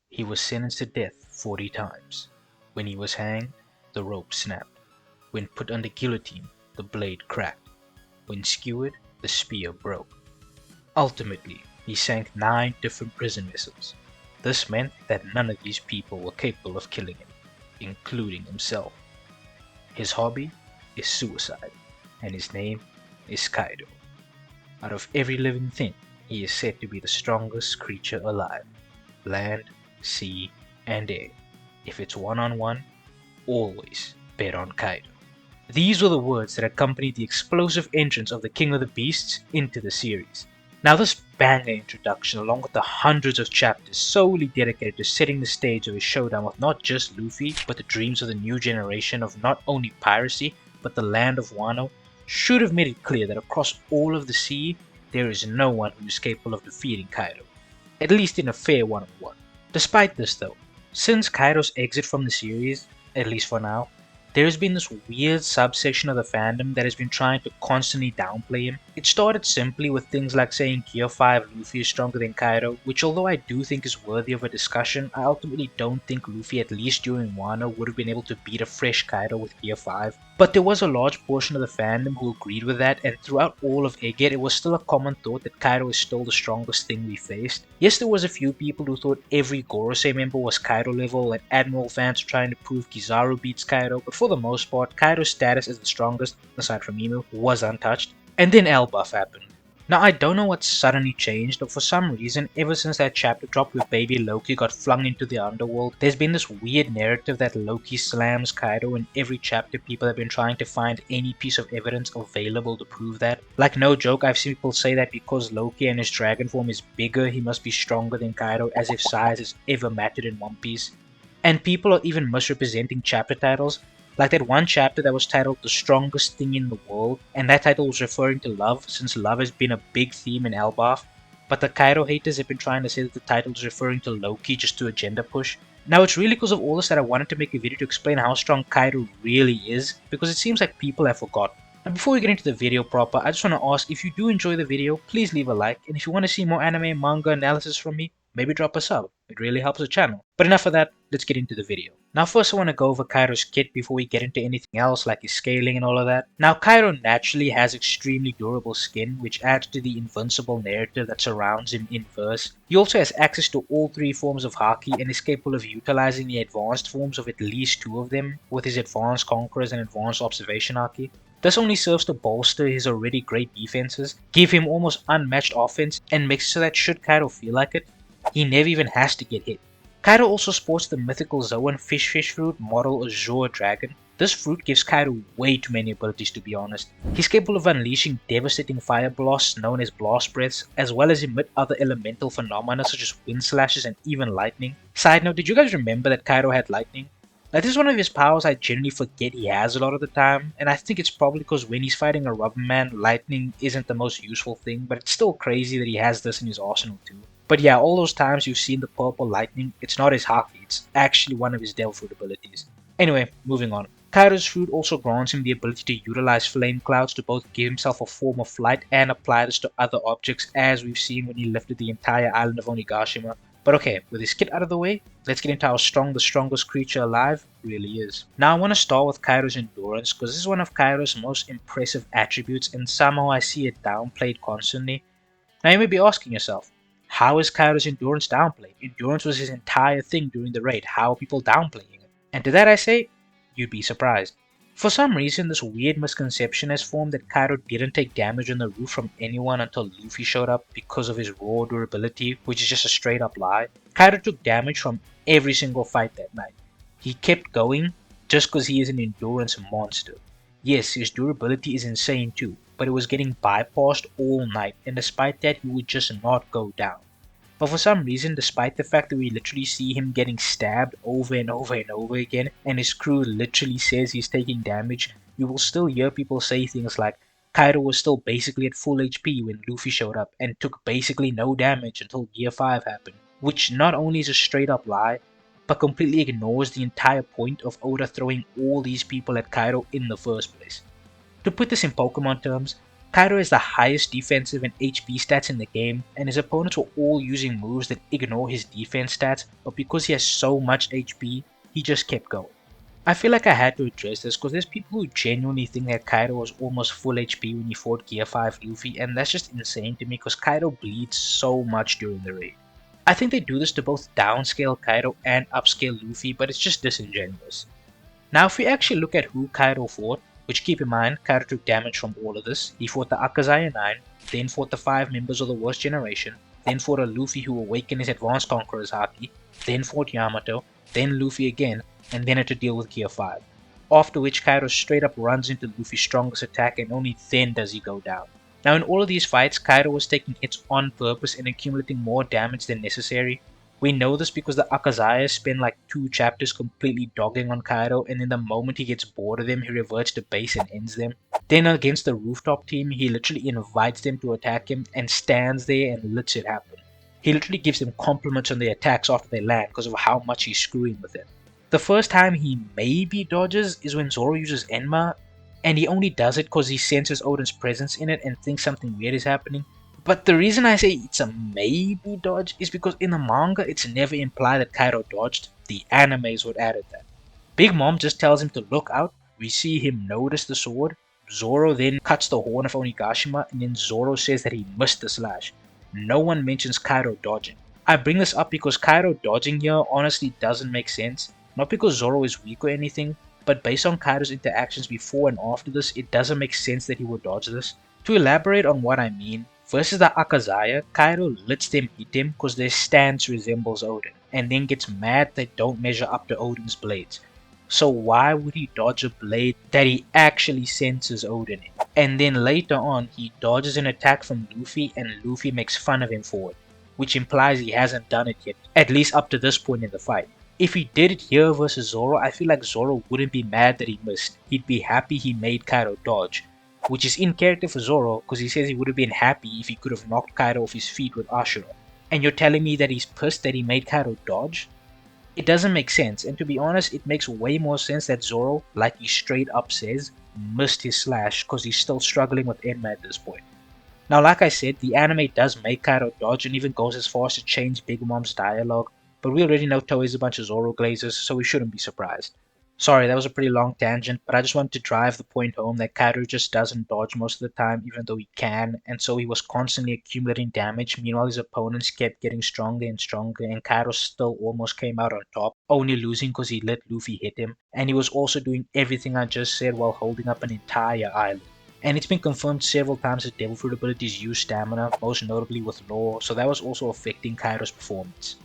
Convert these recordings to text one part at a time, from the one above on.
He was sentenced to death 40 times. When he was hanged, the rope snapped. When put on the guillotine, the blade cracked. When skewered, the spear broke. Ultimately, he sank 9 different prison vessels. This meant that none of these people were capable of killing him, including himself. His hobby is suicide, and his name is Kaido. Out of every living thing, he is said to be the strongest creature alive. Land, sea, and air. If it's one-on-one, always bet on Kaido. These were the words that accompanied the explosive entrance of the King of the Beasts into the series. Now this banger introduction, along with the hundreds of chapters solely dedicated to setting the stage of a showdown with not just Luffy, but the dreams of the new generation of not only piracy, but the land of Wano, should have made it clear that across all of the sea, there is no one who is capable of defeating Kaido, at least in a fair one-on-one. Despite this though, since Kaido's exit from the series, at least for now, there has been this weird subsection of the fandom that has been trying to constantly downplay him. It started simply with things like saying Gear 5 Luffy is stronger than Kaido, which although I do think is worthy of a discussion, I ultimately don't think Luffy, at least during Wano, would have been able to beat a fresh Kaido with Gear 5. But there was a large portion of the fandom who agreed with that, and throughout all of Egghead, it was still a common thought that Kaido is still the strongest thing we faced. Yes, there was a few people who thought every Gorosei member was Kaido level, and Admiral fans were trying to prove Kizaru beats Kaido, but for the most part, Kaido's status as the strongest, aside from Emu, was untouched. And then Elbaf happened. Now I don't know what suddenly changed, but for some reason, ever since that chapter drop where baby Loki got flung into the underworld, there's been this weird narrative that Loki slams Kaido in every chapter. People have been trying to find any piece of evidence available to prove that. Like no joke, I've seen people say that because Loki and his dragon form is bigger, he must be stronger than Kaido, as if size has ever mattered in One Piece. And people are even misrepresenting chapter titles. Like that one chapter that was titled The Strongest Thing in the World, and that title was referring to love, since love has been a big theme in Elbaf. But the Kaido haters have been trying to say that the title is referring to Loki just to agenda push. Now it's really because of all this that I wanted to make a video to explain how strong Kaido really is, because it seems like people have forgotten. And before we get into the video proper, I just want to ask, if you do enjoy the video, please leave a like, and if you want to see more anime and manga analysis from me, maybe drop a sub. It really helps the channel. But enough of that, let's get into the video. Now first I want to go over Kaido's kit before we get into anything else like his scaling and all of that. Now Kaido naturally has extremely durable skin, which adds to the invincible narrative that surrounds him in verse. He also has access to all 3 forms of Haki and is capable of utilizing the advanced forms of at least 2 of them with his advanced Conquerors and advanced Observation Haki. This only serves to bolster his already great defenses, give him almost unmatched offense, and makes it so that should Kaido feel like it, he never even has to get hit. Kaido also sports the mythical Zoan Fish fruit model Azure Dragon. This fruit gives Kaido way too many abilities, to be honest. He's capable of unleashing devastating fire blasts known as blast breaths, as well as emit other elemental phenomena such as wind slashes and even lightning. Side note, did you guys remember that Kaido had lightning? Like, this is one of his powers I generally forget he has a lot of the time, and I think it's probably because when he's fighting a rubber man, lightning isn't the most useful thing, but it's still crazy that he has this in his arsenal too. But yeah, all those times you've seen the purple lightning, it's not his Haki, it's actually one of his Devil Fruit abilities. Anyway, moving on. Kaido's fruit also grants him the ability to utilize flame clouds to both give himself a form of flight and apply this to other objects, as we've seen when he lifted the entire island of Onigashima. But okay, with his kit out of the way, let's get into how strong the strongest creature alive really is. Now I want to start with Kaido's endurance, because this is one of Kaido's most impressive attributes and somehow I see it downplayed constantly. Now you may be asking yourself, how is Kaido's endurance downplayed? Endurance was his entire thing during the raid, how are people downplaying it? And to that I say, you'd be surprised. For some reason, this weird misconception has formed that Kaido didn't take damage on the roof from anyone until Luffy showed up because of his raw durability, which is just a straight up lie. Kaido took damage from every single fight that night. He kept going just because he is an endurance monster. Yes, his durability is insane too, but it was getting bypassed all night, and despite that he would just not go down. But for some reason, despite the fact that we literally see him getting stabbed over and over and over again, and his crew literally says he's taking damage, you will still hear people say things like, Kaido was still basically at full HP when Luffy showed up, and took basically no damage until Gear 5 happened. Which not only is a straight up lie, but completely ignores the entire point of Oda throwing all these people at Kaido in the first place. To put this in Pokemon terms, Kaido has the highest defensive and HP stats in the game, and his opponents were all using moves that ignore his defense stats, but because he has so much HP, he just kept going. I feel like I had to address this because there's people who genuinely think that Kaido was almost full HP when he fought Gear 5 Luffy, and that's just insane to me because Kaido bleeds so much during the raid. I think they do this to both downscale Kaido and upscale Luffy, but it's just disingenuous. Now if we actually look at who Kaido fought, which keep in mind, Kaido took damage from all of this. He fought the Akazaya 9, then fought the 5 members of the Worst Generation, then fought a Luffy who awakened his Advanced Conqueror's Haki, then fought Yamato, then Luffy again, and then had to deal with Gear 5. After which Kaido straight up runs into Luffy's strongest attack and only then does he go down. Now in all of these fights, Kaido was taking hits on purpose and accumulating more damage than necessary. We know this because the Akazaya spend like 2 chapters completely dogging on Kaido, and then the moment he gets bored of them, he reverts to base and ends them. Then against the rooftop team, he literally invites them to attack him and stands there and lets it happen. He literally gives them compliments on their attacks after they land because of how much he's screwing with them. The first time he maybe dodges is when Zoro uses Enma, and he only does it because he senses Oden's presence in it and thinks something weird is happening. But the reason I say it's a maybe dodge is because in the manga it's never implied that Kaido dodged, the anime is what added that. Big Mom just tells him to look out, we see him notice the sword, Zoro then cuts the horn of Onigashima, and then Zoro says that he missed the slash. No one mentions Kaido dodging. I bring this up because Kaido dodging here honestly doesn't make sense, not because Zoro is weak or anything, but based on Kaido's interactions before and after this, it doesn't make sense that he would dodge this. To elaborate on what I mean, versus the Akazaya, Kaido lets them hit him because their stance resembles Oden, and then gets mad they don't measure up to Oden's blades. So why would he dodge a blade that he actually senses Oden in? And then later on, he dodges an attack from Luffy and Luffy makes fun of him for it, which implies he hasn't done it yet, at least up to this point in the fight. If he did it here versus Zoro, I feel like Zoro wouldn't be mad that he missed, he'd be happy he made Kaido dodge. Which is in character for Zoro because he says he would have been happy if he could have knocked Kaido off his feet with Ashura. And you're telling me that he's pissed that he made Kaido dodge? It doesn't make sense, and to be honest, it makes way more sense that Zoro, like he straight up says, missed his slash because he's still struggling with Enma at this point. Now like I said, the anime does make Kaido dodge and even goes as far as to change Big Mom's dialogue, but we already know Toei's a bunch of Zoro glazers, so we shouldn't be surprised. Sorry, that was a pretty long tangent, but I just wanted to drive the point home that Kaido just doesn't dodge most of the time even though he can, and so he was constantly accumulating damage, meanwhile his opponents kept getting stronger and stronger, and Kaido still almost came out on top, only losing because he let Luffy hit him, and he was also doing everything I just said while holding up an entire island. And it's been confirmed several times that Devil Fruit abilities use stamina, most notably with Law, so that was also affecting Kaido's performance.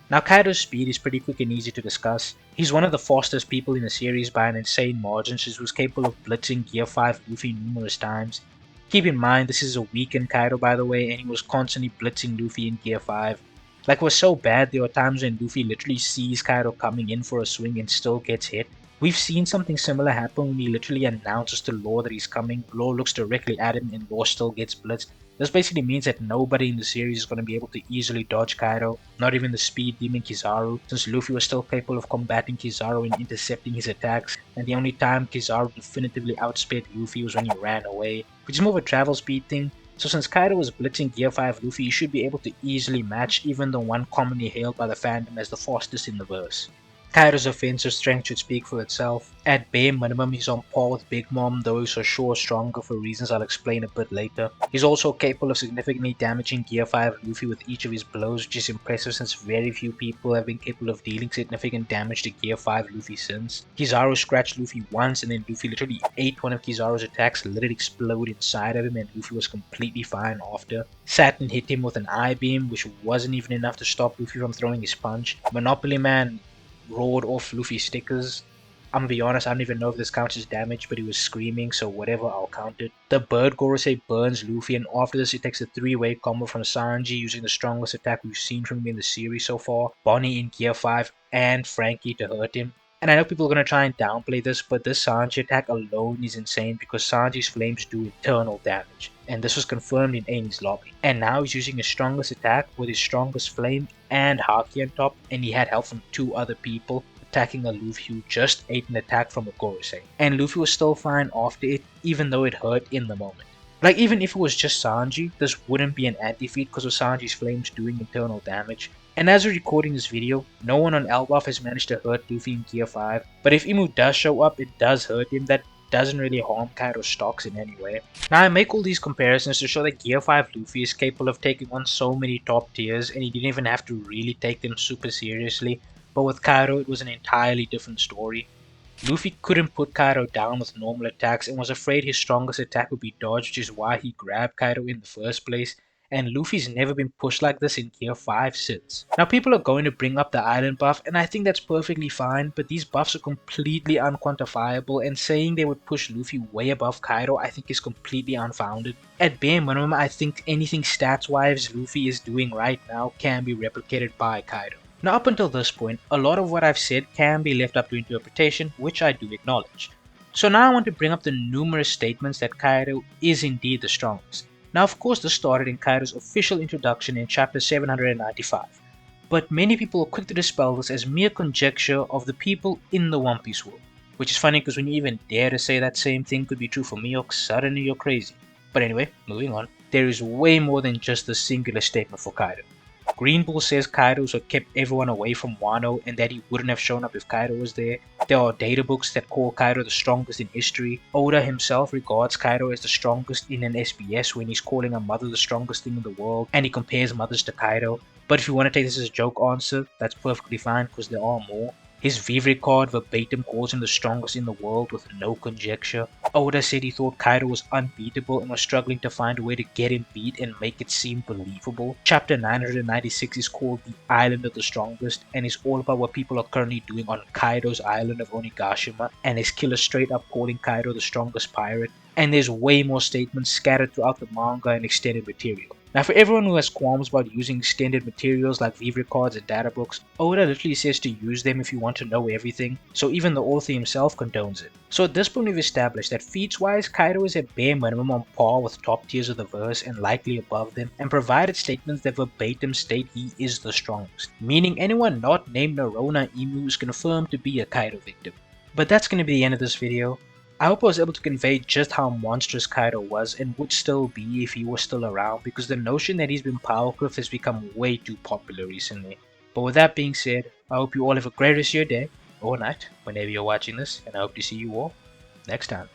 Now Kaido's speed is pretty quick and easy to discuss. He's one of the fastest people in the series by an insane margin since he was capable of blitzing Gear 5 Luffy numerous times. Keep in mind this is a weakened Kaido by the way, and he was constantly blitzing Luffy in Gear 5. Like it was so bad there were times when Luffy literally sees Kaido coming in for a swing and still gets hit. We've seen something similar happen when he literally announces to Law that he's coming, Law looks directly at him and Law still gets blitzed. This basically means that nobody in the series is going to be able to easily dodge Kaido, not even the speed demon Kizaru, since Luffy was still capable of combating Kizaru and intercepting his attacks, and the only time Kizaru definitively outsped Luffy was when he ran away, which is more of a travel speed thing. So since Kaido was blitzing Gear 5 Luffy, he should be able to easily match even the one commonly hailed by the fandom as the fastest in the verse. Kaido's offensive strength should speak for itself. At bare minimum, he's on par with Big Mom, though he's for sure stronger for reasons I'll explain a bit later. He's also capable of significantly damaging Gear 5 Luffy with each of his blows, which is impressive since very few people have been capable of dealing significant damage to Gear 5 Luffy since. Kizaru scratched Luffy once and then Luffy literally ate one of Kizaru's attacks, let it explode inside of him, and Luffy was completely fine after. Saturn hit him with an I-beam, which wasn't even enough to stop Luffy from throwing his punch. Monopoly Man roared off Luffy's stickers. I'm gonna be honest, I don't even know if this counts as damage, but he was screaming, so whatever, I'll count it. The Bird Gorosei burns Luffy, and after this it takes a 3-way combo from Sanji using the strongest attack we've seen from him in the series so far, Bonnie in Gear 5, and Frankie to hurt him. And I know people are going to try and downplay this, but this Sanji attack alone is insane because Sanji's flames do eternal damage. And this was confirmed in Amy's lobby. And now he's using his strongest attack with his strongest flame and Haki on top, and he had help from 2 other people attacking a Luffy who just ate an attack from a Gorosei. And Luffy was still fine after it, even though it hurt in the moment. Like, even if it was just Sanji, this wouldn't be an anti-feat because of Sanji's flames doing internal damage. And as we're recording this video, no one on Elbaf has managed to hurt Luffy in Gear 5, but if Imu does show up, it does hurt him. That doesn't really harm Kaido's stocks in any way. Now I make all these comparisons to show that Gear 5 Luffy is capable of taking on so many top tiers and he didn't even have to really take them super seriously, but with Kaido it was an entirely different story. Luffy couldn't put Kaido down with normal attacks and was afraid his strongest attack would be dodged, which is why he grabbed Kaido in the first place, and Luffy's never been pushed like this in Gear 5 since. Now people are going to bring up the island buff, and I think that's perfectly fine, but these buffs are completely unquantifiable, and saying they would push Luffy way above Kaido I think is completely unfounded. At bare minimum, I think anything stats-wise Luffy is doing right now can be replicated by Kaido. Now up until this point, a lot of what I've said can be left up to interpretation, which I do acknowledge. So now I want to bring up the numerous statements that Kaido is indeed the strongest. Now of course this started in Kaido's official introduction in chapter 795, but many people are quick to dispel this as mere conjecture of the people in the One Piece world. Which is funny because when you even dare to say that same thing could be true for Mihawk, suddenly you're crazy. But anyway, moving on. There is way more than just a singular statement for Kaido. Green Bull says Kaido so kept everyone away from Wano and that he wouldn't have shown up if Kaido was there. There are data books that call Kaido the strongest in history. Oda himself regards Kaido as the strongest in an SBS when he's calling a mother the strongest thing in the world, and he compares mothers to Kaido. But if you want to take this as a joke answer, that's perfectly fine because there are more. His Vivre card verbatim calls him the strongest in the world with no conjecture. Oda said he thought Kaido was unbeatable and was struggling to find a way to get him beat and make it seem believable. Chapter 996 is called The Island of the Strongest and is all about what people are currently doing on Kaido's island of Onigashima, and his killer straight up calling Kaido the strongest pirate. And there's way more statements scattered throughout the manga and extended material. Now for everyone who has qualms about using extended materials like Vivre cards and data books, Oda literally says to use them if you want to know everything, so even the author himself condones it. So at this point we've established that feats wise, Kaido is at bare minimum on par with top tiers of the verse and likely above them, and provided statements that verbatim state he is the strongest, meaning anyone not named Narona Imu is confirmed to be a Kaido victim. But that's going to be the end of this video. I hope I was able to convey just how monstrous Kaido was and would still be if he was still around, because the notion that he's been Power Cliff has become way too popular recently. But with that being said, I hope you all have a great rest of your day or night whenever you're watching this, and I hope to see you all next time.